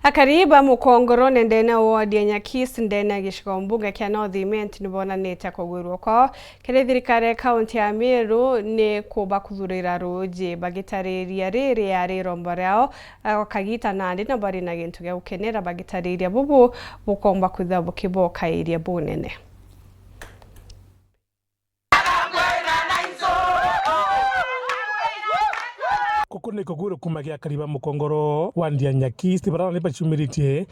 Akariba mukongoro nendena wodi ya Nyakisi ndena gicigo mbunge kia North Imenti nibonanite kugwirwo ko kiri thirikari kaunti ya Meru ni kuba kuthurira ruji bagitariria riri yari rombo riao kagita nandi na bari na gintu gia gukenera bagitariria bubu bukomba kutha bukiboka iria bunene. Kukune kuguru kumagia Kariba mukongoro wodi ya Nyakisi barani bachumiritie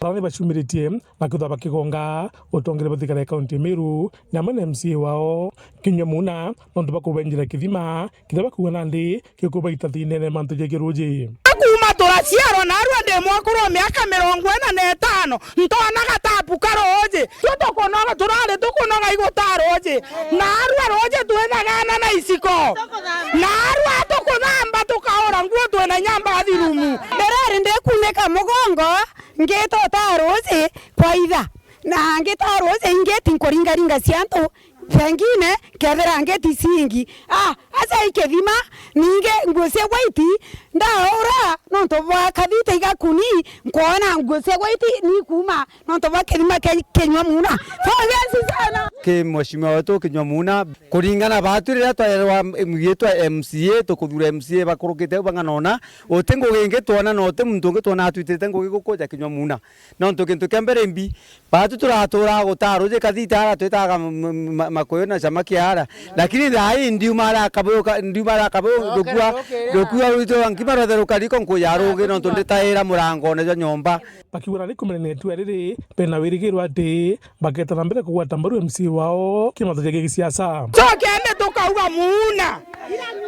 bakutha bakigonga utongere bathikare kaunti Meru na mane MCA wao Kinyamuna nondu bakubenjira kithima kitha bakuona ndi kikubaita thinene mantu jegiruji kuma turaciarwo na arua ndi mwakuru miaka 45 ntona gatapu karoje tutokonoga turare tukunoga igutaroje na arua roje twethagana na isiko na arua tukuthamba tukaora nguo twena nyamba athirumu nderari ndikuneka mugongo ngitota roje kwa itha na ngita roje ngeti nkoringaringa ciantu pengine kethera ngeti singi asa ikethima ninge ngose waiti ndaora nonto bakabita igakuni nkona ngose waiti ni kuma nonto bakethima Kinyamuna fawezi sana ke mheshimiwa wetu Kinyamuna kuringana baturira twa mugitwa MCA tukuthura MCA bakurukite banganona otengo genge twana note muntu ngitwana atwitete ngugi gukoja Kinyamuna nonto kintu kembere mbi batu turatura gutaruje kathita twitaga makoyo na samaki hara lakini thai ndiumara kabo dokua wito angimara therukariko nkuyaruge nonto nditaira murango na nyomba bakiwara rikumenene tu riri pena wirigirwa ati bageta mbere kugwata mbaru MCA wao kimato gya siasa tokende tukauga muna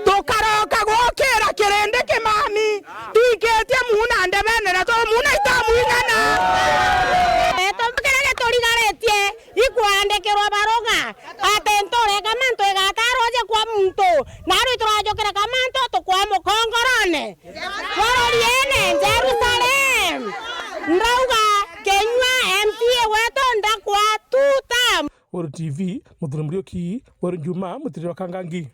tukaroka gokera kirende kimami tiketie muna ndebenera to muna itamuigana etomkerege torigaretie ikwandekerwa baroga atentore kamanto egataroje kwa muntu naru turajokera kamanto tukwa mukongorone waroriene Jerusalem ndauga Kenya MCA wetu ndakwa tutam Woro TV muthuri murioki Woro Juma mutiri wa Kangangi.